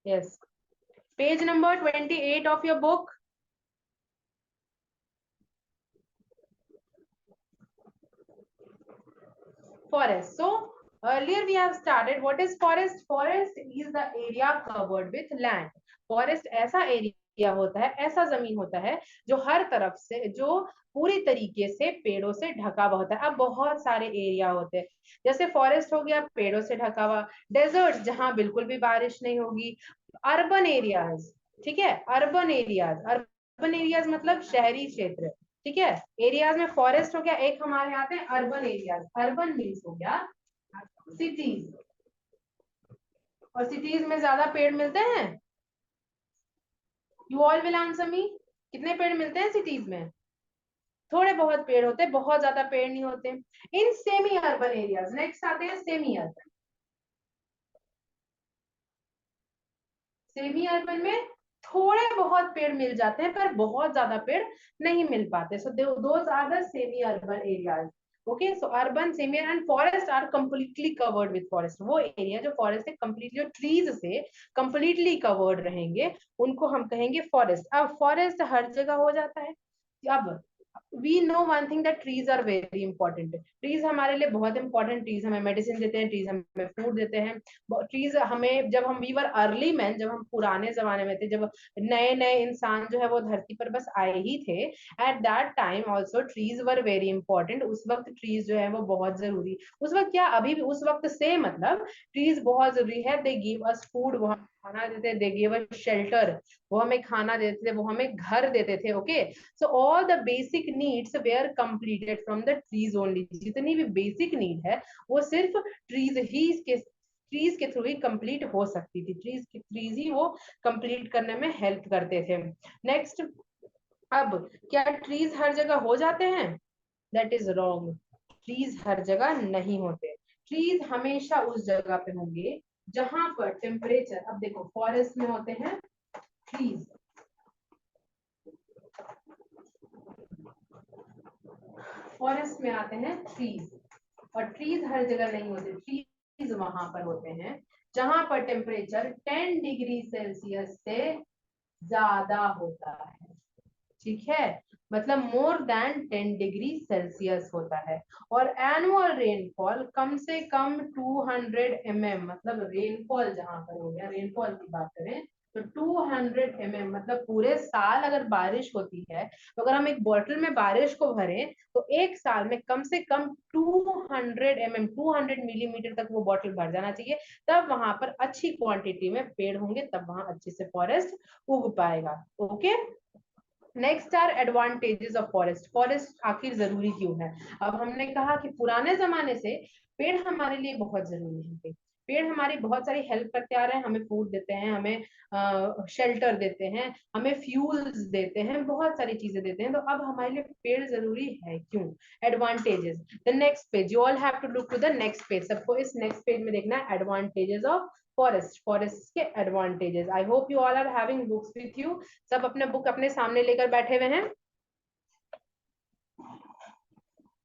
Yes. Page number 28 of your book. Forest. So earlier we have started. What is forest? Forest is the area covered with land. Forest ऐसा area होता है, ऐसा जमीन होता है जो हर तरफ से, जो पूरी तरीके से पेड़ों से ढका हुआ होता है। अब बहुत सारे एरिया होते हैं, जैसे फॉरेस्ट हो गया पेड़ों से ढका हुआ, डेजर्ट जहां बिल्कुल भी बारिश नहीं होगी, अर्बन एरियाज, ठीक है, अर्बन एरियाज, अर्बन एरियाज मतलब शहरी क्षेत्र, ठीक है। एरियाज में फॉरेस्ट हो गया, एक हमारे आते हैं अर्बन एरियाज, अर्बन मीन्स हो गया सिटीज, और सिटीज में ज्यादा पेड़ मिलते हैं। You all will answer me, कितने पेड़ मिलते हैं सिटीज में? थोड़े बहुत पेड़ होते हैं, बहुत ज्यादा पेड़ नहीं होते। In semi urban areas, next आते हैं सेमी अर्बन। सेमी अर्बन में थोड़े बहुत पेड़ मिल जाते हैं, पर बहुत ज्यादा पेड़ नहीं मिल पाते। So those are the semi urban areas. Okay, so urban, semi and forest are completely covered with forest. वो एरिया जो फॉरेस्ट से कंप्लीटली, जो ट्रीज से कंप्लीटली कवर्ड रहेंगे, उनको हम कहेंगे फॉरेस्ट। अब फॉरेस्ट हर जगह हो जाता है। अब we know one thing that trees are very important. Trees हमारे लिए बहुत इंपॉर्टेंट, ट्रीज हमें मेडिसिन देते हैं, ट्रीज हमें फूड देते हैं। ट्रीज हमें, जब हम वी वर अर्ली मैन, जब हम पुराने जमाने में थे, जब नए नए इंसान जो है वो धरती पर बस आए ही थे, at that time also trees were very important. उस वक्त ट्रीज जो है वो बहुत जरूरी, उस वक्त क्या, अभी भी उस वक्त से मतलब ट्रीज बहुत जरूरी है। दे गिव अस फूड, वो हमें खाना देते, दे गिव अस शेल्टर, वो हमें खाना देते थे, वो हमें घर देते थे। Okay, so all the basic needs were completed from the trees only. जितनी भी बेसिक नीड है वो सिर्फ ट्रीज के थ्रू ही कंप्लीट हो सकती थी। ट्रीज ही वो कंप्लीट करने में हेल्प करते थे। नेक्स्ट, अब क्या ट्रीज हर जगह हो जाते हैं? That is wrong. ट्रीज हर जगह नहीं होते। ट्रीज हमेशा उस जगह पे होंगे जहां पर टेम्परेचर, अब देखो फॉरेस्ट में होते हैं ट्रीज, फॉरेस्ट में आते हैं ट्रीज, और ट्रीज हर जगह नहीं होते। ट्रीज वहां पर होते हैं जहां पर टेम्परेचर 10 डिग्री सेल्सियस से ज्यादा होता है, ठीक है, मतलब मोर देन 10 डिग्री सेल्सियस होता है। और एनुअल रेनफॉल कम से कम 200 mm, मतलब रेनफॉल जहां पर हो गया, रेनफॉल की बात करें तो 200 mm, मतलब पूरे साल अगर बारिश होती है, तो अगर हम एक बोतल में बारिश को भरें तो एक साल में कम से कम 200 mm, 200 मिलीमीटर तक वो बॉटल भर जाना चाहिए। तब वहां पर अच्छी क्वांटिटी में पेड़ होंगे, तब वहां अच्छे से फॉरेस्ट उग पाएगा। Okay, next are advantages of forest. Forest आखिर जरूरी क्यों है? अब हमने कहा कि पुराने जमाने से पेड़ हमारे लिए बहुत जरूरी है। पेड़ हमारी बहुत सारी हेल्प करते आ रहे हैं, हमें फूड देते हैं, हमें शेल्टर देते हैं, हमें फ्यूल्स देते हैं, बहुत सारी चीजें देते हैं। तो अब हमारे लिए पेड़ जरूरी है क्यों? Advantages, the next page, you all have to look to the next page. सबको इस नेक्स्ट पेज में देखना है एडवांटेजेस ऑफ फॉरेस्ट, फॉरेस्ट के advantages. I hope you all are having books with you, सब अपने बुक अपने सामने लेकर बैठे हुए हैं।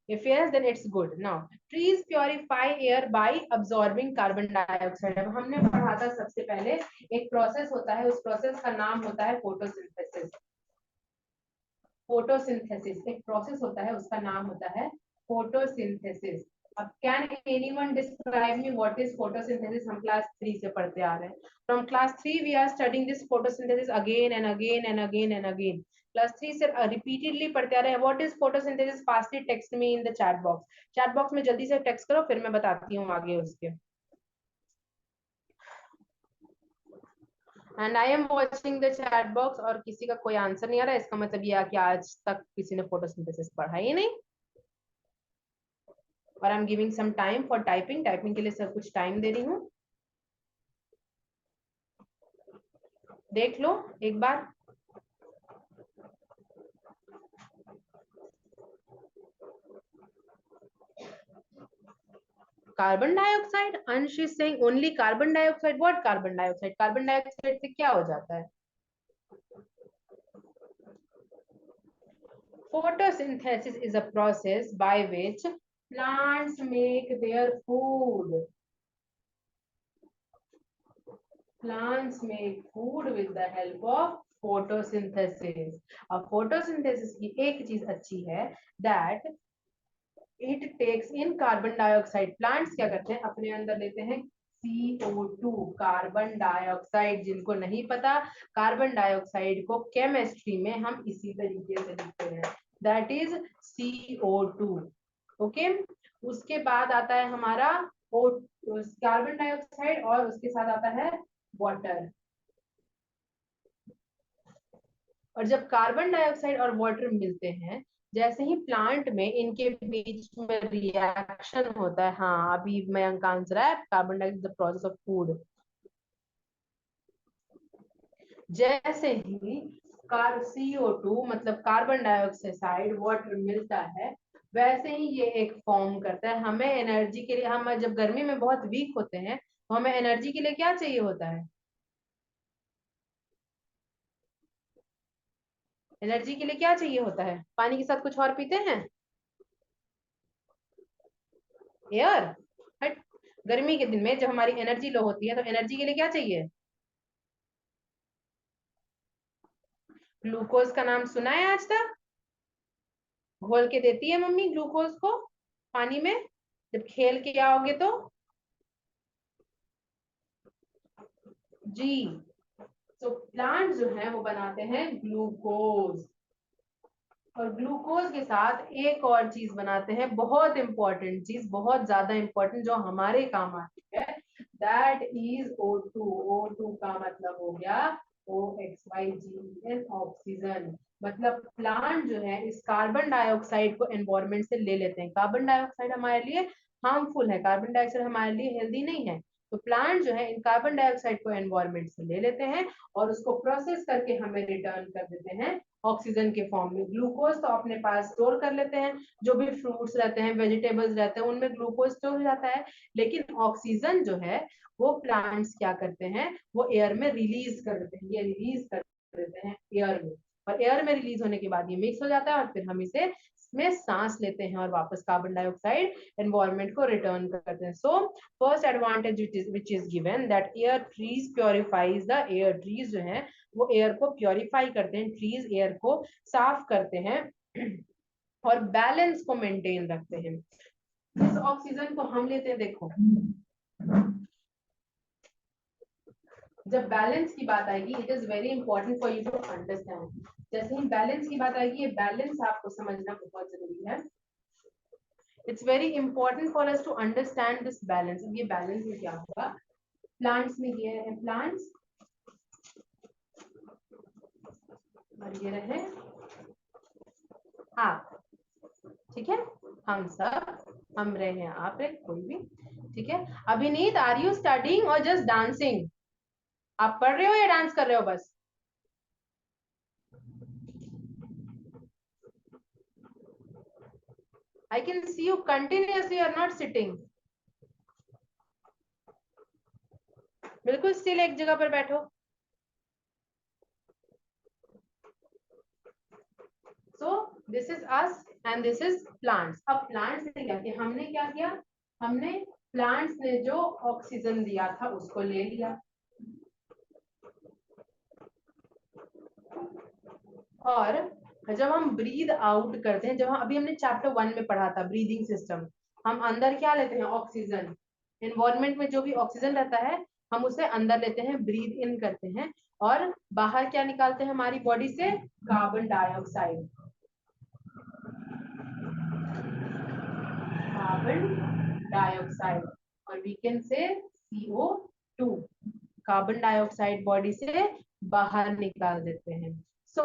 If yes, then it's good. Now, trees purify air by absorbing carbon dioxide. अब हमने पढ़ा था सबसे पहले एक प्रोसेस होता है, उस प्रोसेस का नाम होता है फोटोसिंथेसिस। फोटोसिंथेसिस एक प्रोसेस होता है, उसका नाम होता है फोटोसिंथेसिस। अब can anyone describe me what is photosynthesis? हम क्लास 3 से पढ़ते आ रहे हैं। From class 3 we are studying this photosynthesis again and again and again and again. Class 3 से रिपीटेडली पढ़ते आ रहे हैं। What is photosynthesis? Fastly text me in the chat box. Chat box में जल्दी से टेक्स्ट करो, फिर मैं बताती हूँ आगे उसके। And I am watching the chat box, और किसी का कोई आंसर नहीं आ रहा है, इसका मतलब यह कि आज तक किसी ने फोटोसिंथेसिस पढ़ा ही नहीं। और I am giving some time for typing, typing के लिए सब कुछ टाइम दे रही हूँ, देख लो एक बार। कार्बन डाइऑक्साइड, अंश is saying only carbon dioxide. What carbon dioxide? Carbon dioxide से क्या हो जाता है? Photosynthesis is a process by which plants make their food. Plants make food with the help of photosynthesis. अब photosynthesis की एक चीज अच्छी है that it takes in carbon dioxide. Plants क्या करते हैं, अपने अंदर लेते हैं CO2, कार्बन डाइऑक्साइड. जिनको नहीं पता, कार्बन डाइऑक्साइड को केमिस्ट्री में हम इसी तरीके से लिखते हैं, दैट इज CO2. ओके, उसके बाद आता है हमारा कार्बन डाइऑक्साइड और उसके साथ आता है वाटर. और जब कार्बन डाइऑक्साइड और वाटर मिलते हैं, जैसे ही प्लांट में इनके बीच में रिएक्शन होता है, हाँ अभी मयंक आंसर है, carbon dioxide the process of food. जैसे ही CO2 मतलब कार्बन डाइऑक्साइड वाटर मिलता है, वैसे ही ये एक फॉर्म करता है. हमें एनर्जी के लिए, हम जब गर्मी में बहुत वीक होते हैं, तो हमें एनर्जी के लिए क्या चाहिए होता है? एनर्जी के लिए क्या चाहिए होता है? पानी के साथ कुछ और पीते हैं? एयर. हट. गर्मी के दिन में जब हमारी एनर्जी लो होती है, तो एनर्जी के लिए क्या चाहिए? ग्लूकोज का नाम सुना है आज तक? घोल के देती है मम्मी ग्लूकोज को पानी में, जब खेल के आओगे तो. जी. तो प्लांट जो है वो बनाते हैं ग्लूकोज, और ग्लूकोज के साथ एक और चीज बनाते हैं, बहुत इंपॉर्टेंट चीज, बहुत ज्यादा इंपॉर्टेंट, जो हमारे काम आती है, दैट इज O2. O2 का मतलब हो गया OXYGEN, ऑक्सीजन. मतलब प्लांट जो है इस कार्बन डाइऑक्साइड को एनवायरमेंट से ले लेते हैं. कार्बन डाइऑक्साइड हमारे लिए हार्मफुल है, कार्बन डाइऑक्साइड हमारे लिए हेल्दी नहीं है. तो प्लांट जो है इन कार्बन डाइऑक्साइड को एनवायरमेंट से ले लेते हैं और उसको प्रोसेस करके हमें रिटर्न कर देते हैं ऑक्सीजन के फॉर्म में. ग्लूकोज तो अपने पास स्टोर कर लेते हैं, जो भी फ्रूट्स रहते हैं, वेजिटेबल्स रहते हैं, उनमें ग्लूकोज स्टोर हो जाता है. लेकिन ऑक्सीजन जो है वो प्लांट्स क्या करते हैं, वो एयर में रिलीज कर देते हैं. ये रिलीज कर देते हैं एयर में, और एयर में रिलीज होने के बाद ये मिक्स हो जाता है, और फिर हम इसे में सांस लेते हैं और वापस कार्बन डाइऑक्साइड एनवायरमेंट को रिटर्न करते हैं. So first advantage which is given, that air trees purifies the air. Trees जो है वो एयर को प्योरीफाई करते हैं, ट्रीज एयर को साफ करते हैं और बैलेंस को मेंटेन रखते हैं. इस ऑक्सीजन को हम लेते हैं, देखो जब बैलेंस की बात आएगी, it is very important for you to understand. जैसे ही बैलेंस की बात आएगी, ये बैलेंस आपको समझना बहुत जरूरी है. It's very important for us to understand this balance. अब ये बैलेंस में क्या होगा, प्लांट्स में ये है प्लांट्स, और ये रहे आप. ठीक है, हम सब, हम रहे, आप रहे, कोई भी. ठीक है. अभिनीत, आर यू स्टडिंग और जस्ट डांसिंग? आप पढ़ रहे हो या डांस कर रहे हो बस? I can see you continuously, are not sitting. बिल्कुल स्टिल एक जगह पर बैठो. So this is us and this is plants. अब प्लांट्स ने क्या किया, हमने क्या किया, हमने प्लांट्स ने जो ऑक्सीजन दिया था उसको ले लिया, और जब हम ब्रीद आउट करते हैं, जब हम अभी हमने चैप्टर 1 में पढ़ा था ब्रीदिंग सिस्टम, हम अंदर क्या लेते हैं, ऑक्सीजन. एनवायरमेंट में जो भी ऑक्सीजन रहता है हम उसे अंदर लेते हैं, ब्रीद इन करते हैं, और बाहर क्या निकालते हैं हमारी बॉडी से, कार्बन डाइऑक्साइड. कार्बन डाइऑक्साइड, और we can say CO2. Carbon dioxide body से बाहर निकाल देते हैं. सो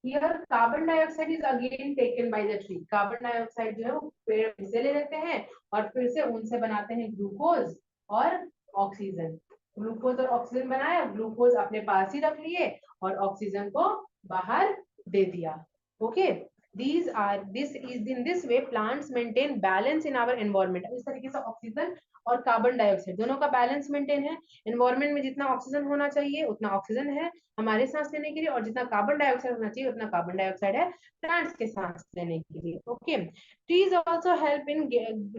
here carbon dioxide is again taken by the tree. Carbon dioxide जो है वो पेड़ से ले लेते हैं और फिर से उनसे बनाते हैं ग्लूकोज और ऑक्सीजन. ग्लूकोज और ऑक्सीजन बनाया, ग्लूकोज अपने पास ही रख लिए और ऑक्सीजन को बाहर दे दिया. Okay. this is in this way plants maintain balance in our environment. इस तरीके से ऑक्सीजन और कार्बन डाइऑक्साइड दोनों का बैलेंस मेंटेन है। एनवायरमेंट में जितना ऑक्सीजन होना चाहिए उतना ऑक्सीजन है हमारे सांस लेने के लिए, और जितना कार्बन डाइऑक्साइड होना चाहिए उतना कार्बन डाइऑक्साइड है प्लांट्स के सांस लेने के लिए। Okay, trees also help in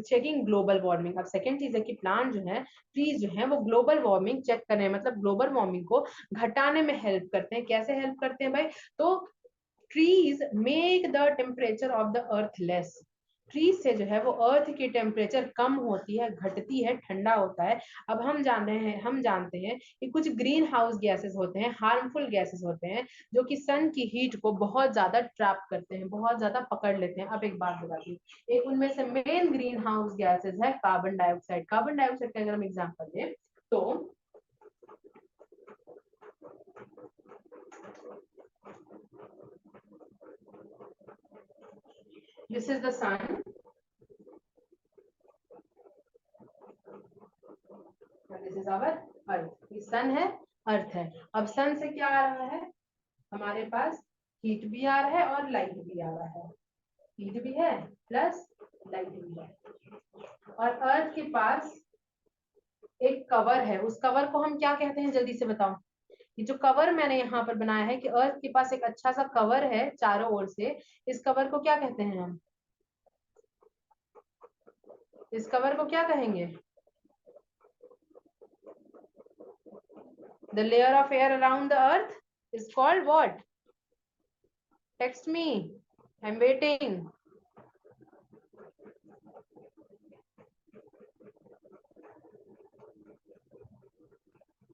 checking global warming. अब सेकेंड चीज है कि प्लांट जो है, ट्रीज जो है वो ग्लोबल वार्मिंग चेक करने, मतलब ग्लोबल वार्मिंग को घटाने में हेल्प करते हैं। कैसे हेल्प करते हैं भाई? तो trees make the temperature of the earth less. Trees से जो है वो अर्थ की टेम्परेचर कम होती है, घटती है, ठंडा होता है। अब हम जानते हैं कि कुछ ग्रीन हाउस गैसेस होते हैं, हार्मफुल गैसेस होते हैं, जो कि सन की हीट को बहुत ज्यादा ट्रैप करते हैं, बहुत ज्यादा पकड़ लेते हैं। अब एक बात बता दी, एक उनमें से मेन ग्रीन हाउस गैसेस है कार्बन डाइऑक्साइड। कार्बन डाइऑक्साइड का अगर हम एग्जाम्पल लें तो this is the sun, this is our earth. ये सन है, अर्थ है। अब सन से क्या आ रहा है? हमारे पास हीट भी आ रहा है और लाइट भी आ रहा है। हीट भी है प्लस लाइट भी है। और अर्थ के पास एक कवर है, उस कवर को हम क्या कहते हैं जल्दी से बताओ? ये जो कवर मैंने यहाँ पर बनाया है कि अर्थ के पास एक अच्छा सा कवर है चारों ओर से, इस कवर को क्या कहते हैं हम? इस कवर को क्या कहेंगे? The layer of air around the earth is called what? Text me. I'm waiting.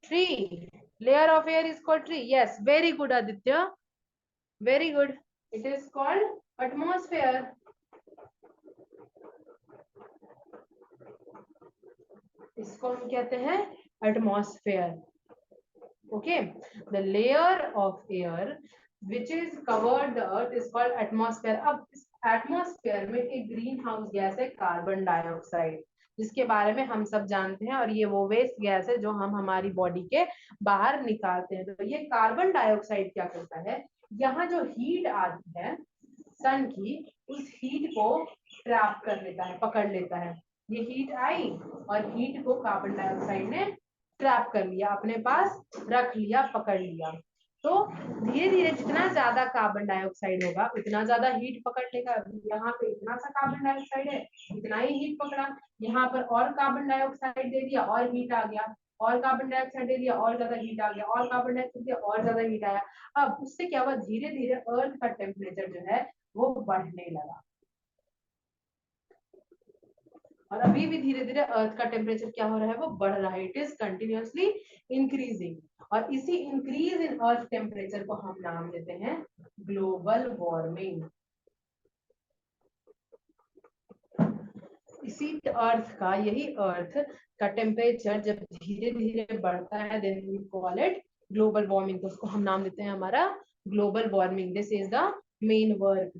Tree. Layer of air is called tree. Yes, very good, Aditya. Very good. It is called atmosphere. इसको हम कहते हैं atmosphere. Okay, the layer of air which is covered the earth is called atmosphere. अब इस atmosphere में एक green house gas है carbon dioxide, जिसके बारे में हम सब जानते हैं, और ये वो वेस्ट गैस है जो हम हमारी बॉडी के बाहर निकालते हैं। तो ये कार्बन डाइऑक्साइड क्या करता है, यहाँ जो हीट आती है सन की, उस हीट को ट्रैप कर लेता है, पकड़ लेता है। ये हीट आई और हीट को कार्बन डाइऑक्साइड ने ट्रैप कर लिया, अपने पास रख लिया, पकड़ लिया। तो धीरे धीरे जितना ज्यादा कार्बन डाइऑक्साइड होगा उतना ज्यादा हीट पकड़ लेगा। यहाँ पे इतना सा कार्बन डाइऑक्साइड है, इतना ही हीट पकड़ा। यहाँ पर और कार्बन डाइऑक्साइड दे दिया और हीट आ गया, और कार्बन डाइऑक्साइड दे दिया और ज्यादा हीट आ गया, और कार्बन डाइऑक्साइड दिया और ज्यादा हीट आया। अब उससे क्या हुआ, धीरे धीरे अर्थ का टेम्परेचर जो है वो बढ़ने लगा। और अभी भी धीरे धीरे अर्थ का टेम्परेचर क्या हो रहा है, वो बढ़ रहा है। It is continuously increasing. और इसी इंक्रीज इन अर्थ टेम्परेचर को हम नाम देते हैं ग्लोबल वार्मिंग। इसी अर्थ का, यही अर्थ का टेम्परेचर जब धीरे धीरे बढ़ता है then we call it global warming. तो उसको हम नाम देते हैं हमारा global warming. This is the main word,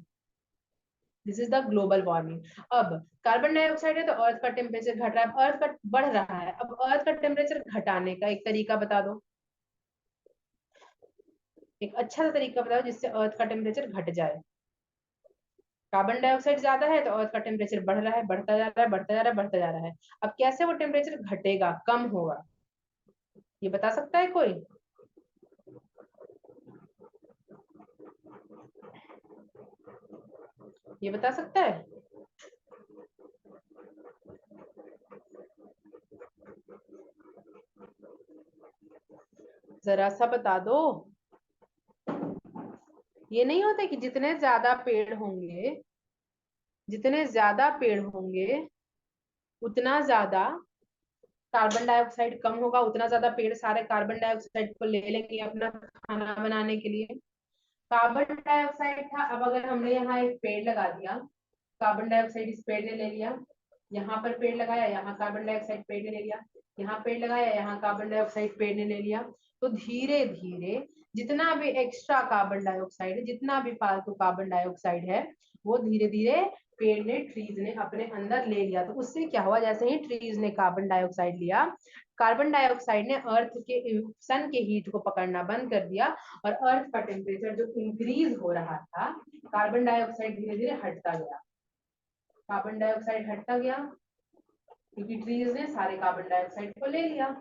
this is the global warming. अब कार्बन डाइऑक्साइड है तो अर्थ का टेम्परेचर घट रहा है, अर्थ का बढ़ रहा है। अब अर्थ का टेम्परेचर घटाने का एक तरीका बता दो, एक अच्छा सा तरीका बताओ जिससे अर्थ का टेम्परेचर घट जाए। कार्बन डाइऑक्साइड ज्यादा है तो अर्थ का टेम्परेचर बढ़ रहा है, बढ़ता जा रहा है, बढ़ता जा रहा है, बढ़ता जा रहा है। अब कैसे वो टेम्परेचर घटेगा, कम होगा, ये बता सकता है कोई? ये बता सकता है? जरा सा बता दो। ये नहीं होता कि जितने ज्यादा पेड़ होंगे, जितने ज्यादा पेड़ होंगे उतना ज्यादा कार्बन डाइऑक्साइड कम होगा, उतना ज्यादा पेड़ सारे कार्बन डाइऑक्साइड को ले लेंगे अपना खाना बनाने के लिए। कार्बन डाइऑक्साइड था, अब अगर हमने यहाँ एक पेड़ लगा दिया, कार्बन डाइऑक्साइड इस पेड़ ने ले लिया, यहाँ पर पेड़ लगाया, यहाँ कार्बन डाइऑक्साइड पेड़ ने ले लिया, यहाँ पेड़ लगाया, यहाँ कार्बन डाइऑक्साइड पेड़ ने ले लिया। तो धीरे धीरे जितना भी एक्स्ट्रा कार्बन डाइऑक्साइड है, जितना भी फालतू कार्बन डाइऑक्साइड है, वो धीरे धीरे पेड़ ने ट्रीज ने अपने अंदर ले लिया। तो उससे क्या हुआ, जैसे ही ट्रीज ने कार्बन डाइऑक्साइड लिया, कार्बन डाइऑक्साइड ने अर्थ के सन के हीट को पकड़ना बंद कर दिया और अर्थ का टेम्परेचर जो इंक्रीज हो रहा था, कार्बन डाइऑक्साइड धीरे धीरे हटता गया। कार्बन डाइऑक्साइड हटता गया क्योंकि ट्रीज ने सारे कार्बन डाइऑक्साइड को ले लिया।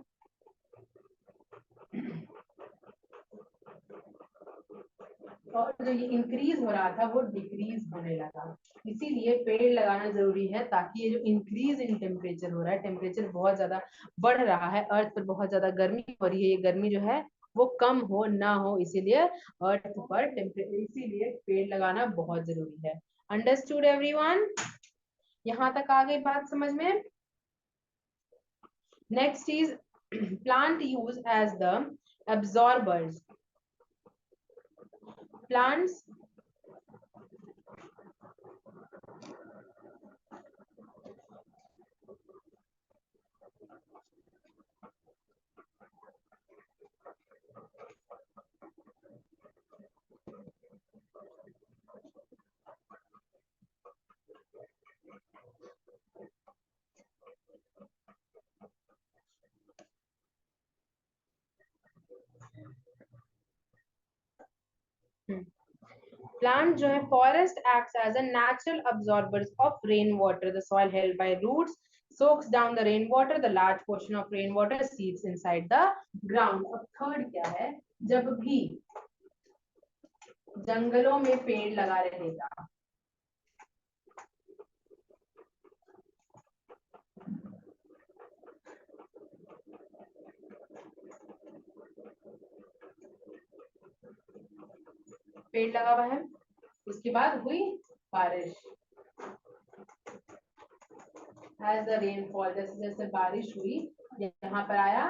और जो ये इंक्रीज हो रहा था वो डिक्रीज होने लगा। इसीलिए पेड़ लगाना जरूरी है, ताकि ये जो इंक्रीज इन टेम्परेचर हो रहा है, टेम्परेचर बहुत ज्यादा बढ़ रहा है, अर्थ पर बहुत ज्यादा गर्मी हो रही है, ये गर्मी जो है वो कम हो ना हो, इसीलिए अर्थ पर टेम्परेचर, इसीलिए पेड़ लगाना बहुत जरूरी है। Understood everyone? यहाँ तक आ गई बात समझ में? Next is plant use as the absorbers. Plants Plant जो है, forest acts as a natural absorbers of rainwater. The soil held by roots soaks down the rainwater. The large portion of rainwater seeps inside the ground. अब third क्या है, जब भी जंगलों में पेड़ लगा रहेगा, पेड़ लगा हुआ है, उसके बाद हुई बारिश, एज द रेनफॉल, जैसे जैसे बारिश हुई, यहाँ पर आया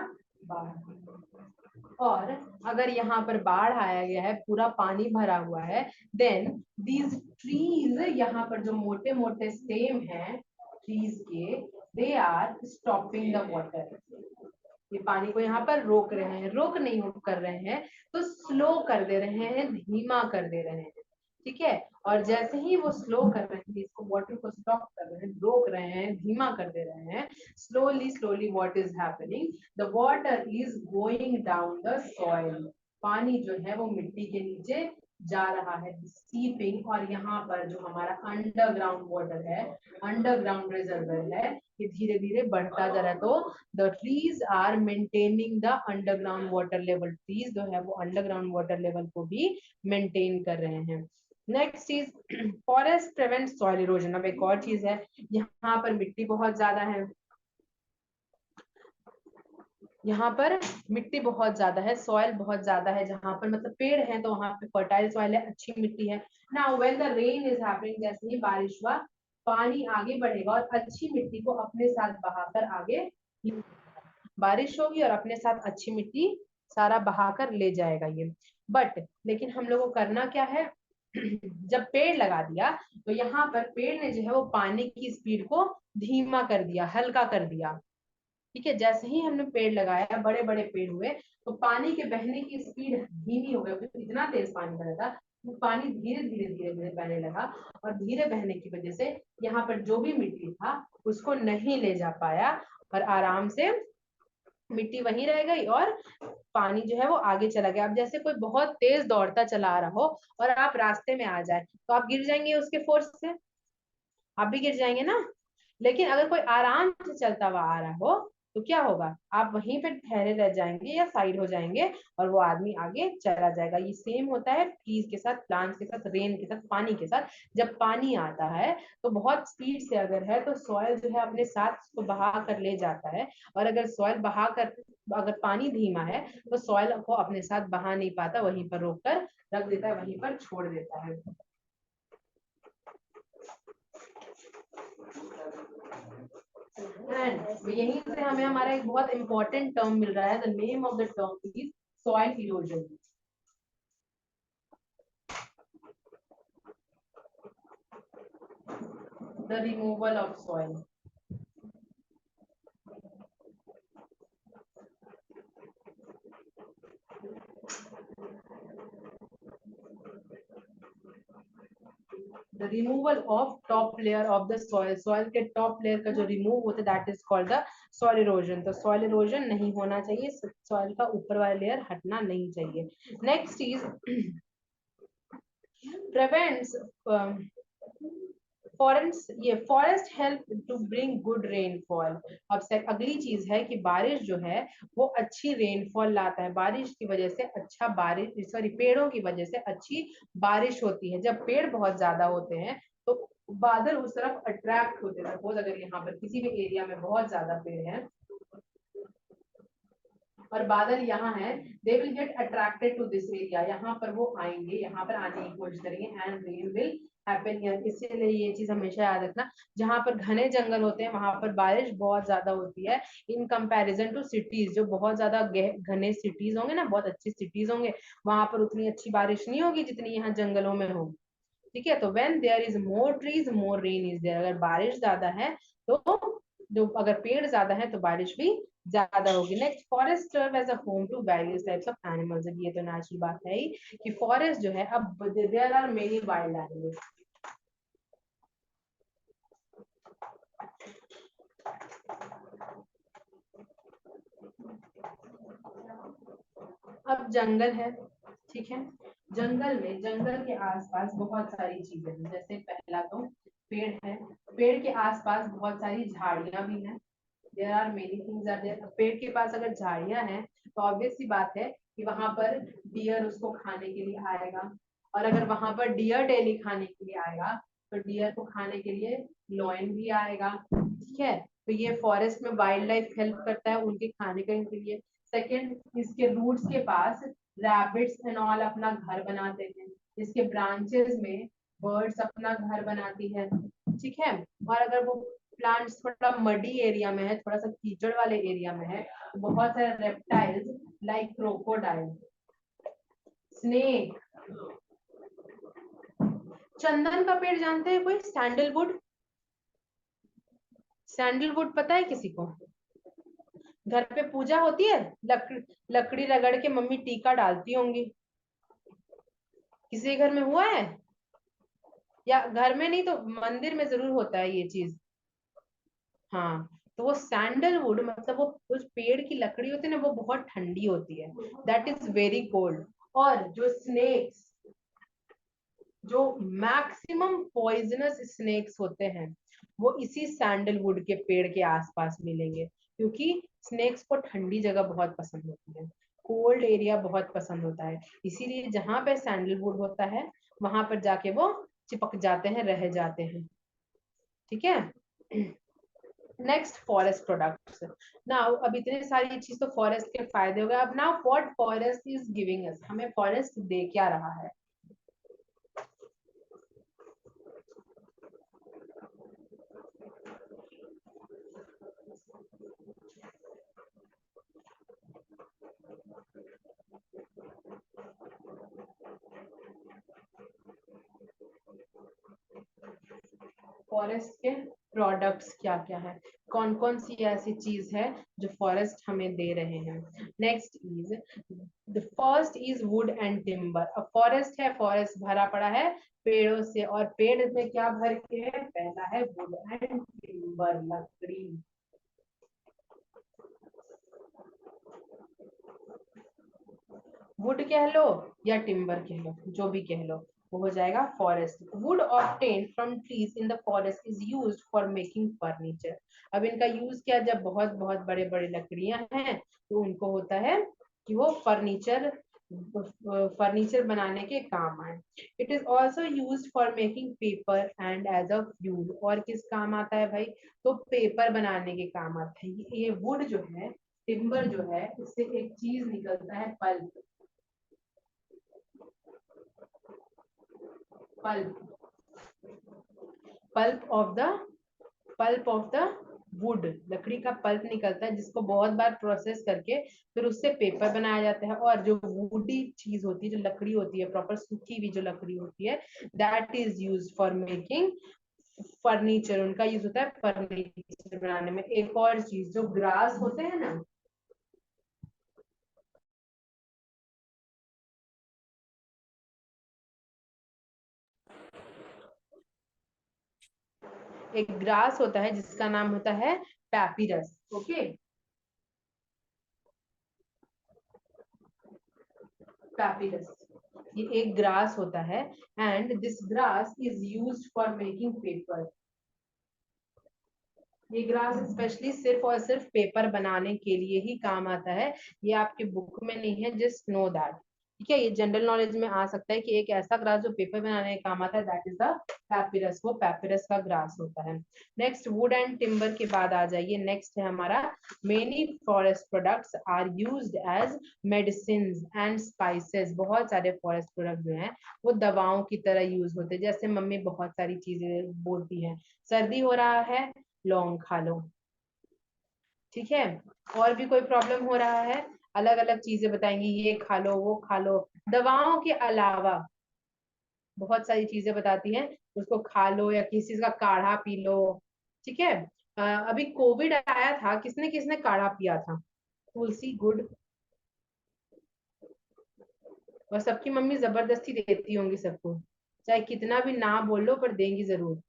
बाढ़। और अगर यहाँ पर बाढ़ आया गया है, पूरा पानी भरा हुआ है, देन दीज ट्रीज, यहाँ पर जो मोटे मोटे स्टेम हैं ट्रीज के, they are stopping the water. ये पानी को यहाँ पर रोक रहे हैं, रोक नहीं कर रहे हैं तो स्लो कर दे रहे हैं, धीमा कर दे रहे हैं, ठीक है। और जैसे ही वो स्लो कर रहे हैं, इसको वाटर को स्टॉप कर रहे हैं, रोक रहे हैं, धीमा कर दे रहे हैं, slowly slowly what is happening, the water is going down the soil. पानी जो है वो मिट्टी के नीचे जा रहा है, सीपिंग। और यहाँ पर जो हमारा अंडरग्राउंड वाटर है, अंडरग्राउंड रिजर्वर है, ये धीरे धीरे बढ़ता जा रहा है। तो the trees are maintaining the underground water level. Trees जो है वो अंडरग्राउंड वाटर लेवल को भी मेंटेन कर रहे हैं। Next is forest prevent soil erosion. अब एक और चीज है, यहाँ पर मिट्टी बहुत ज्यादा है, यहाँ पर मिट्टी बहुत ज्यादा है, सॉइल बहुत ज्यादा है, जहां पर मतलब पेड़ है तो वहां पे फर्टाइल सॉइल है, अच्छी मिट्टी है। Now when the rain is happening, जैसे ही बारिश हुआ, पानी आगे बढ़ेगा और अच्छी मिट्टी को अपने साथ बहाकर आगे, बारिश होगी और अपने साथ अच्छी मिट्टी सारा बहाकर ले जाएगा ये। बट लेकिन हम लोग को करना क्या है, जब पेड़ लगा दिया तो यहाँ पर पेड़ ने जो है वो पानी की स्पीड को धीमा कर दिया, हल्का कर दिया, ठीक है। जैसे ही हमने पेड़ लगाया, बड़े बड़े पेड़ हुए, तो पानी के बहने की स्पीड धीमी हो गई, इतना तेज पानी बह रहा था, वो पानी धीरे धीरे धीरे धीरे बहने लगा। और धीरे बहने की वजह से यहाँ पर जो भी मिट्टी था उसको नहीं ले जा पाया, और आराम से मिट्टी वहीं रह गई और पानी जो है वो आगे चला गया। अब जैसे कोई बहुत तेज दौड़ता चला आ रहा हो और आप रास्ते में आ जाए, तो आप गिर जाएंगे उसके फोर्स से, आप भी गिर जाएंगे ना। लेकिन अगर कोई आराम से चलता हुआ आ रहा हो तो क्या होगा, आप वहीं पे ठहरे रह जाएंगे या साइड हो जाएंगे और वो आदमी आगे चला जाएगा। ये सेम होता है ट्रीज के साथ, प्लांट्स के साथ, रेन के साथ, पानी के साथ। जब पानी आता है तो बहुत स्पीड से अगर है तो सॉइल जो है अपने साथ उसको बहा कर ले जाता है, और अगर सॉइल बहा कर, अगर पानी धीमा है तो सॉइल को अपने साथ बहा नहीं पाता, वहीं पर रोक कर रख देता है, वहीं पर छोड़ देता है। एंड यहीं से हमें हमारा एक बहुत इंपॉर्टेंट टर्म मिल रहा है, the name of the term is soil erosion. The removal of soil. The removal of top layer of the soil, soil के टॉप लेयर का जो रिमूव होता है that is called the soil erosion. तो soil erosion नहीं होना चाहिए, soil का ऊपर वाला लेयर हटना नहीं चाहिए। Next is prevents forest help to bring good rainfall. अब अगली चीज है कि बारिश जो है वो अच्छी रेनफॉल लाता है, बारिश की वजह से अच्छा बारिश, सॉरी पेड़ों की वजह से अच्छी बारिश होती है। जब पेड़ बहुत ज्यादा होते हैं तो बादल उस तरफ अट्रैक्ट होते हैं। सपोज अगर यहाँ पर किसी भी एरिया में बहुत ज्यादा पेड़ है और बादल यहाँ है, they will get attracted to this area, यहाँ पर वो आएंगे, यहाँ पर आने की कोशिश करेंगे and rain will happen here. इसीलिए ये चीज हमेशा याद रखना, जहाँ पर घने जंगल होते हैं वहां पर बारिश बहुत ज्यादा होती है इन कंपैरिजन टू सिटीज। जो बहुत ज्यादा घने सिटीज होंगे ना, बहुत अच्छी सिटीज होंगे, वहां पर उतनी अच्छी बारिश नहीं होगी जितनी यहाँ जंगलों में हो। ठीक है, तो when there is more trees more rain is there. अगर बारिश ज्यादा है तो जो, अगर पेड़ ज्यादा है तो बारिश भी ज्यादा होगी। Next, forest serve as a home to various types of animals. ये तो नेचुरल बात है ही कि फॉरेस्ट जो है, अब there are many wild animals. अब जंगल है, ठीक है, जंगल में, जंगल के आसपास बहुत सारी चीजें हैं। जैसे पहला तो पेड़ है, पेड़ के आसपास बहुत सारी झाड़ियां भी हैं। There are many things are there. पेड़ के पास अगर झाड़ियां हैं तो ऑब्वियस सी बात है कि वहां पर डियर उसको खाने के लिए आएगा, और अगर वहां पर डियर डेली खाने के लिए आएगा तो डियर को खाने के लिए लॉयन भी आएगा। ठीक है, तो ये फॉरेस्ट में वाइल्ड लाइफ हेल्प करता है उनके खाने के लिए। सेकेंड, इसके रूट्स के पास रैबिट्स एंड ऑल अपना घर बनाते हैं। इसके ब्रांचेस में बर्ड्स अपना घर बनाती है। ठीक है, और अगर वो प्लांट्स थोड़ा मडी एरिया में है, थोड़ा सा कीचड़ वाले एरिया में है, तो बहुत सारे रेप्टाइल्स लाइक क्रोकोडाइल, स्नेक, चंदन का पेड़ जानते हैं कोई? सैंडलवुड, सैंडलवुड पता है किसी को? घर पे पूजा होती है, लकड़ी रगड़ के मम्मी टीका डालती होंगी। किसी के घर में हुआ है? या घर में नहीं तो मंदिर में जरूर होता है ये चीज। हाँ, तो वो सैंडलवुड मतलब वो उस पेड़ की लकड़ी होती है ना, वो बहुत ठंडी होती है, दैट इज वेरी कोल्ड। और जो स्नेक्स, जो मैक्सिमम पॉइजनस स्नेक्स होते हैं वो इसी सैंडलवुड के पेड़ के आसपास मिलेंगे, क्योंकि स्नेक्स को ठंडी जगह बहुत पसंद होती है, कोल्ड एरिया बहुत पसंद होता है। इसीलिए जहां पे सैंडलवुड होता है वहां पर जाके वो चिपक जाते हैं, रह जाते हैं। ठीक है, नेक्स्ट, फॉरेस्ट प्रोडक्ट्स। नाउ अब इतने सारी चीज तो फॉरेस्ट के फायदे हो गए। अब now what forest is giving us, हमें फॉरेस्ट दे क्या रहा है? फॉरेस्ट के प्रोडक्ट्स क्या क्या है, कौन कौन सी ऐसी चीज है जो फॉरेस्ट हमें दे रहे हैं? Next is, the first is would and timber. अब फॉरेस्ट है, फॉरेस्ट भरा पड़ा है पेड़ों से, और पेड़ में क्या भर के है? पहला है वुड एंड टिम्बर, लकड़ी। वुड कह लो या टिम्बर कह लो, जो भी कह लो, वो हो जाएगा forest. Would obtain from trees in the forest is used for making furniture. अब इनका यूज क्या, जब बहुत बहुत बड़े बड़े लकड़ियां हैं तो उनको होता है कि वो फर्नीचर बनाने के काम आए। It is also use for making paper and as a fuel. और किस काम आता है भाई? तो पेपर बनाने के काम आता है। ये वुड जो है, टिम्बर जो है, इससे एक चीज निकलता है, pulp. Pulp, pulp of the pulp of the wood, लकड़ी का पल्प निकलता है जिसको बहुत बार प्रोसेस करके फिर उससे पेपर बनाया जाता है। और जो वुडी चीज होती है, जो लकड़ी होती है, प्रॉपर सूखी हुई जो लकड़ी होती है, that is use for making furniture. उनका यूज होता है फर्नीचर बनाने में। एक और चीज, जो ग्रास होते हैं ना, एक ग्रास होता है जिसका नाम होता है पैपिरस। ओके, पैपिरस, ये एक ग्रास होता है and this grass is used for making paper. ये ग्रास स्पेशली सिर्फ और सिर्फ पेपर बनाने के लिए ही काम आता है। ये आपके बुक में नहीं है, जस्ट नो दैट। ठीक है, ये जनरल नॉलेज में आ सकता है कि एक ऐसा ग्रास जो पेपर बनाने का काम आता है, दैट इज द पैपिरस, वो पैपिरस का ग्रास होता है। नेक्स्ट, वुड एंड टिम्बर के बाद आ जाइए, नेक्स्ट है हमारा many forest products are used as medicine and spices. बहुत सारे फॉरेस्ट प्रोडक्ट जो हैं वो दवाओं की तरह यूज होते हैं। जैसे मम्मी बहुत सारी चीजें बोलती हैं, सर्दी हो रहा है लौंग खा लो, ठीक है, और भी कोई प्रॉब्लम हो रहा है, अलग अलग चीजें बताएंगी, ये खा लो वो खा लो। दवाओं के अलावा बहुत सारी चीजें बताती हैं, उसको खा लो या किसी चीज का काढ़ा पी लो। ठीक है, अभी कोविड आया था, किसने किसने काढ़ा पिया था? तुलसी, गुड़, और सबकी मम्मी जबरदस्ती देती होंगी सबको, चाहे कितना भी ना बोल लो पर देंगी जरूर।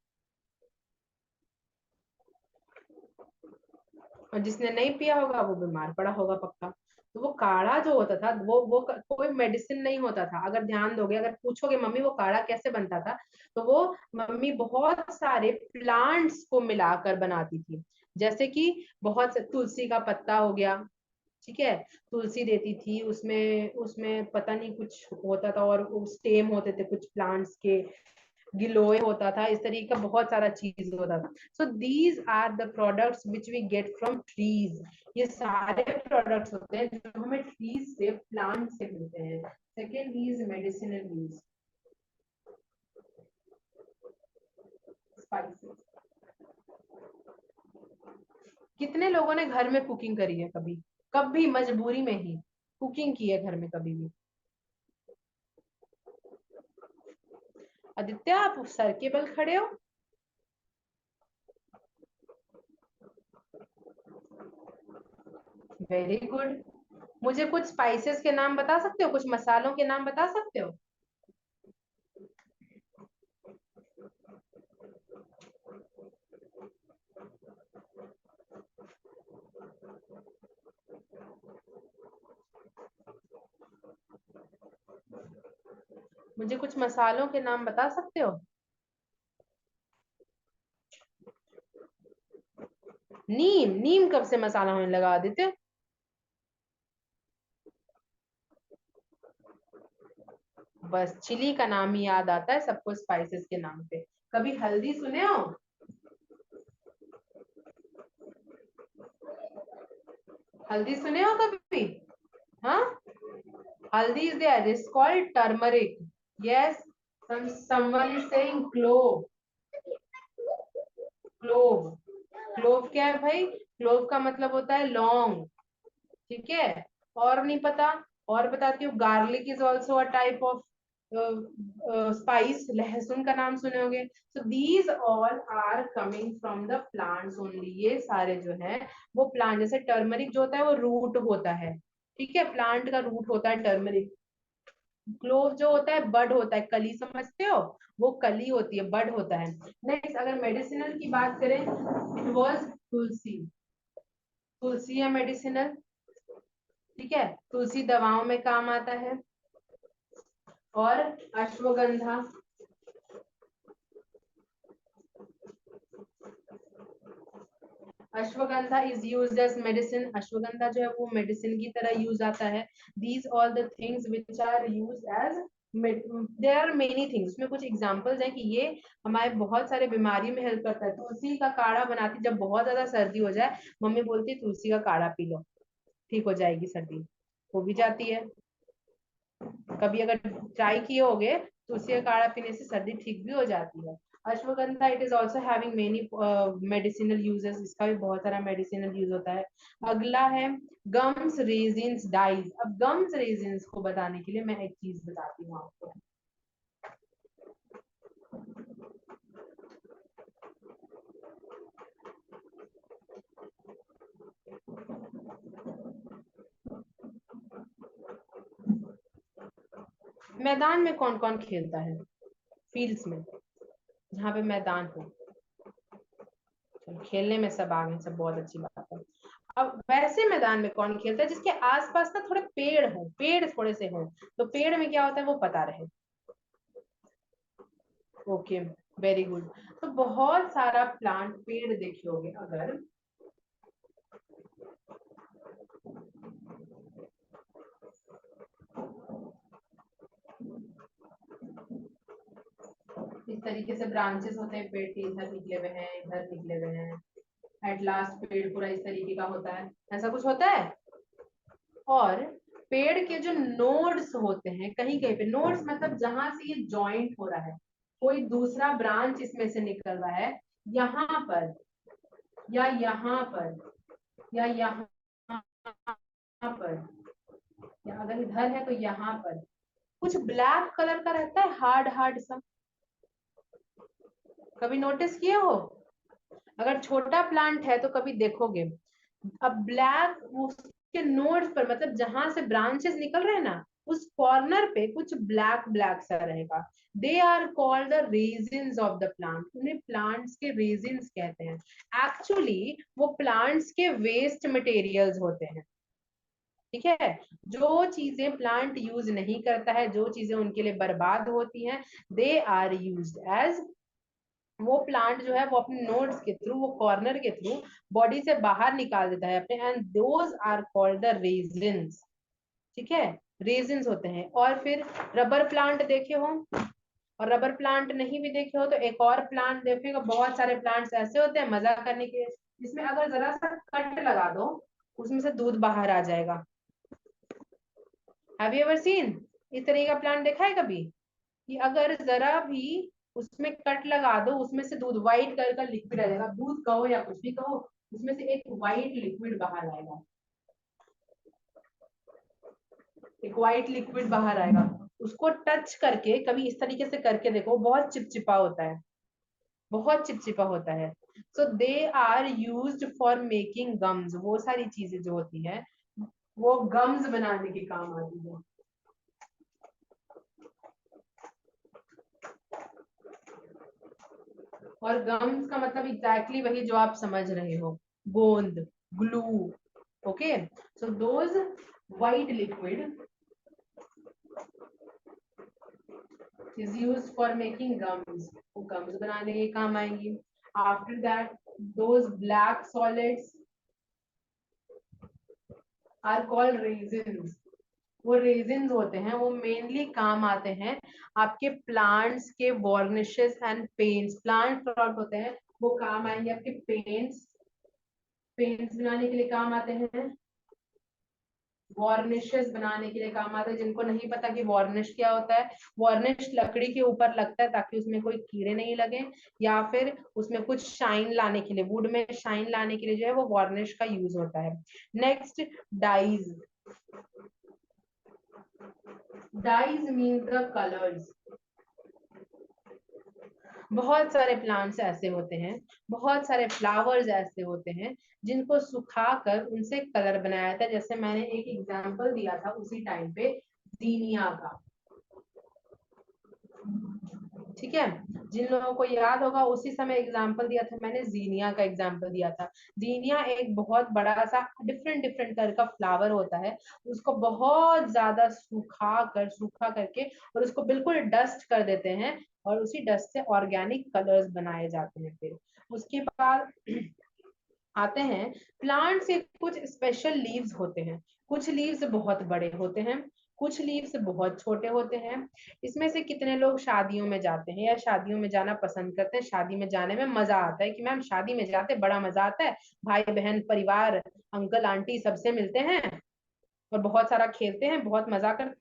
और जिसने नहीं पिया होगा वो बीमार पड़ा होगा पक्का। तो वो काढ़ा जो होता था वो कोई मेडिसिन नहीं होता था। अगर ध्यान दोगे, अगर पूछोगे मम्मी वो काढ़ा कैसे बनता था, तो वो मम्मी बहुत सारे प्लांट्स को मिलाकर बनाती थी। जैसे कि बहुत से तुलसी का पत्ता हो गया, ठीक है, तुलसी देती थी, उसमें उसमें पता नहीं कुछ होता था, और स्टेम होते थे कुछ प्लांट्स के, गिलोय होता था, इस तरीके का बहुत सारा चीज होता था। So these are the products which we get from trees. ये सारे प्रोडक्ट्स होते हैं जो हमें ट्रीज से, प्लांट से मिलते हैं। Second is medicinal use, spices. कितने लोगों ने घर में कुकिंग करी है कभी? कभी मजबूरी में ही कुकिंग की है घर में कभी भी? आदित्य, आप सर के बल खड़े हो। Very good. मुझे कुछ स्पाइसेस के नाम बता सकते हो, कुछ मसालों के नाम बता सकते हो? मुझे कुछ मसालों के नाम बता सकते हो? नीम, नीम कब से मसाला होने लगा आदित्य? बस चिली का नाम ही याद आता है सबको स्पाइसेस के नाम पे। कभी हल्दी सुने हो? हल्दी सुने हो कभी? हाँ, हल्दी is there, it's called turmeric. Yes, someone is saying clove। Clove, clove क्या है भाई? क्लोव का मतलब होता है लौंग, ठीक है। और नहीं पता? और बताती हूँ, garlic is also a type of spice. लहसुन का नाम सुने होंगे। So these all are coming from the plants only. ये सारे जो है वो प्लांट, जैसे टर्मरिक जो होता है वो रूट होता है, ठीक है, प्लांट का रूट होता है टर्मरिक। क्लोव जो होता है बड होता है, कली समझते हो, वो कली होती है, बड होता है। नेक्स्ट, अगर मेडिसिनल की बात करें, इट वॉज तुलसी। तुलसी है मेडिसिनल, ठीक है, तुलसी दवाओं में काम आता है। और ashwagandha, ashwagandha is used as medicine. Ashwagandha जो है वो मेडिसिन की तरह यूज आता है। These all the things which are use as, there are many things. उसमें कुछ एग्जांपल्स हैं कि ये हमारे बहुत सारे बीमारी में हेल्प करता है। तुलसी का काढ़ा बनाती, जब बहुत ज्यादा सर्दी हो जाए मम्मी बोलती है तुलसी का काढ़ा पी लो, ठीक हो जाएगी सर्दी, हो भी जाती है। कभी अगर ट्राई किए होगे, तुलसी का काढ़ा पीने से सर्दी ठीक भी हो जाती है। Ashwagandha, it is also having many medicinal uses, इसका भी बहुत सारा मेडिसिनल यूज होता है। अगला है गम्स रेजिन्स डाइज। अब गम्स रेजिन्स को बताने के लिए मैं एक चीज बताती हूँ आपको। मैदान में कौन कौन खेलता है? फील्ड्स में, जहाँ पे मैदान हो। खेलने में सब आ गए, सब बहुत अच्छी बात है। अब वैसे मैदान में कौन खेलता है जिसके आसपास ना थोड़े पेड़ हो, पेड़ थोड़े से हो, तो पेड़ में क्या होता है वो पता रहे। Okay, very good. तो बहुत सारा प्लांट, पेड़ देखे होगे अगर, इस तरीके से ब्रांचेस होते हैं पेड़ के, इधर निकले हुए हैं, इधर निकले हुए हैं, एट लास्ट पेड़ पूरा इस तरीके का होता है, ऐसा कुछ होता है। और पेड़ के जो नोड्स होते हैं, कहीं कहीं पे नोड्स मतलब जहां से ये जॉइंट हो रहा है, कोई दूसरा ब्रांच इसमें से निकल रहा है, यहाँ पर या यहाँ पर या यहाँ पर, या अगर इधर है तो यहाँ पर कुछ ब्लैक कलर का रहता है, हार्ड हार्ड सा, कभी नोटिस किए हो? अगर छोटा प्लांट है तो कभी देखोगे, अब ब्लैक उसके नोड्स पर, मतलब जहां से ब्रांचेस निकल रहे हैं ना, उस कॉर्नर पे कुछ ब्लैक ब्लैक सा रहेगा। They are called the resins of the plant, उन्हें प्लांट्स के रेजिन्स कहते हैं। एक्चुअली वो प्लांट्स के वेस्ट मटेरियल्स होते हैं, ठीक है। जो चीजें प्लांट यूज नहीं करता है, जो चीजें उनके लिए बर्बाद होती हैं, दे आर यूज्ड एज, वो प्लांट जो है वो अपने नोड्स के थ्रू, वो कॉर्नर के थ्रू बॉडी से बाहर निकाल देता है अपने, and those are called the resins, ठीक है, रेजिन्स होते हैं। और फिर रबर प्लांट देखे हो, और रबर प्लांट नहीं भी देखे हो तो एक और प्लांट देखेगा, बहुत सारे प्लांट्स ऐसे होते हैं मजा करने के, जिसमें अगर जरा सा कट लगा दो उसमें से दूध बाहर आ जाएगा। Have you ever seen? इस तरह का प्लांट देखा है कभी, कि अगर जरा भी उसमें कट लगा दो उसमें से दूध, व्हाइट कलर का लिक्विड आ जाएगा, दूध कहो या कुछ भी कहो, उसमें से एक व्हाइट लिक्विड बाहर आएगा, एक व्हाइट लिक्विड बाहर आएगा। उसको टच करके कभी इस तरीके से करके देखो, बहुत चिपचिपा होता है, बहुत चिपचिपा होता है। So they are used for making gums, वो सारी चीजें जो होती है वो गम्स बनाने के काम आती है। और गम्स का मतलब एग्जैक्टली वही जो आप समझ रहे हो, गोंद, glue. Okay, so those white liquid is used for making gums, वो गम्स बनाने के काम आएंगी। After that those black solids are called resins, वो रेजिन्स होते हैं, वो मेनली काम आते हैं आपके प्लांट्स के varnishes and paints, plant product होते हैं वो काम आएंगे आपके पेंट्स, पेंट्स बनाने के लिए काम आते हैं, वार्निशेस बनाने के लिए काम आते हैं। जिनको नहीं पता कि वार्निश क्या होता है, वार्निश लकड़ी के ऊपर लगता है ताकि उसमें कोई कीड़े नहीं लगे, या फिर उसमें कुछ शाइन लाने के लिए, वुड में शाइन लाने के लिए जो है वो वार्निश का यूज होता है। Next, dyes, dyes means the colours. बहुत सारे प्लांट्स ऐसे होते हैं, बहुत सारे फ्लावर्स ऐसे होते हैं जिनको सुखाकर उनसे कलर बनाया जाता है। जैसे मैंने एक एग्जांपल दिया था उसी टाइम पे जीनिया का, ठीक है, जिन लोगों को याद होगा उसी समय एग्जांपल दिया था मैंने, जीनिया का एग्जांपल दिया था। जीनिया एक बहुत बड़ा सा डिफरेंट डिफरेंट कलर का फ्लावर होता है, उसको बहुत ज्यादा सूखा करके और उसको बिल्कुल डस्ट कर देते हैं, और उसी डस्ट से ऑर्गेनिक कलर्स बनाए जाते हैं। फिर उसके बाद आते हैं प्लांट्स के कुछ स्पेशल लीव्स होते हैं, कुछ लीव्स बहुत बड़े होते हैं, कुछ लीव्स बहुत छोटे होते हैं। इसमें से कितने लोग शादियों में जाते हैं या शादियों में जाना पसंद करते हैं? शादी में जाने में मजा आता है कि मैम शादी में जाते बड़ा मजा आता है, भाई बहन परिवार अंकल आंटी सबसे मिलते हैं और बहुत सारा खेलते हैं, बहुत मजा करते हैं।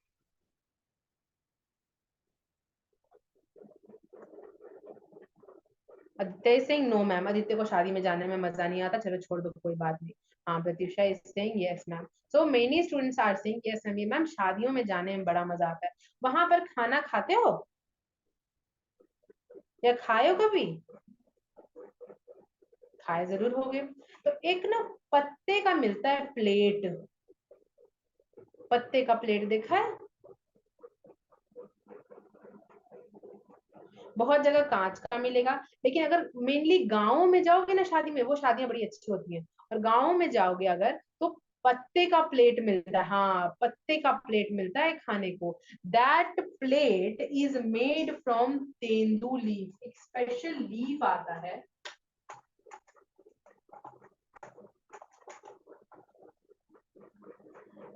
आदित्य सिंह, नो मैम, आदित्य को शादी में जाने में मजा नहीं आता, चलो छोड़ दो कोई बात नहीं। हाँ, Pratyusha is saying yes ma'am, so many students are saying yes ma'am, शादियों में जाने में बड़ा मजा आता है। वहां पर खाना खाते हो या खाए हो कभी? खाए जरूर होगे। तो एक ना पत्ते का मिलता है प्लेट, पत्ते का प्लेट देखा है? बहुत जगह कांच का मिलेगा, लेकिन अगर मेनली गाँव में जाओगे ना शादी में, वो शादियां बड़ी अच्छी होती हैं, और गाँव में जाओगे अगर तो पत्ते का प्लेट मिलता है, हाँ पत्ते का प्लेट मिलता है खाने को। That plate is made from tendu leaf, एक स्पेशल लीफ आता है,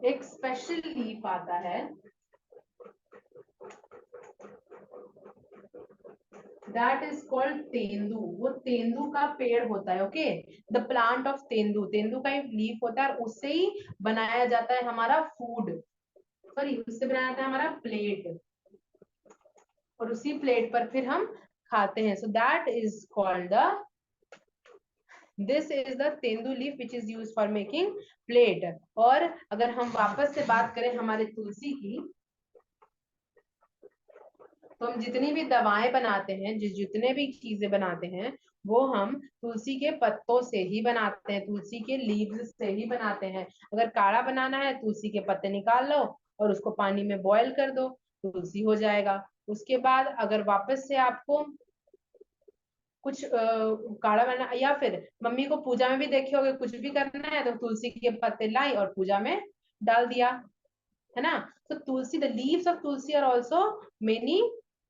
एक स्पेशल लीफ आता है, दैट इज कॉल्ड तेंदू। वो तेंदू का पेड़ होता है, okay, the plant of tendu, tendu का एक लीफ होता है, और उससे ही बनाया जाता है हमारा फूड, सॉरी उससे बनाया जाता है हमारा प्लेट, और उसी प्लेट पर फिर हम खाते हैं। So that is called the, this is the tendu leaf which is use for making plate. और अगर हम वापस से बात करें हमारे तुलसी की, तो हम जितनी भी दवाएं बनाते हैं, जितने भी चीजें बनाते हैं, वो हम तुलसी के पत्तों से ही बनाते हैं, तुलसी के लीव्स से ही बनाते हैं। अगर काढ़ा बनाना है, तुलसी के पत्ते निकाल लो और उसको पानी में बॉयल कर दो, तुलसी हो जाएगा। उसके बाद अगर वापस से आपको कुछ काढ़ा बनाना, या फिर मम्मी को पूजा में भी देखे होगे, कुछ भी करना है तो तुलसी के पत्ते लाई और पूजा में डाल दिया, है ना। तो tulsi, the leaves of tulsi are also many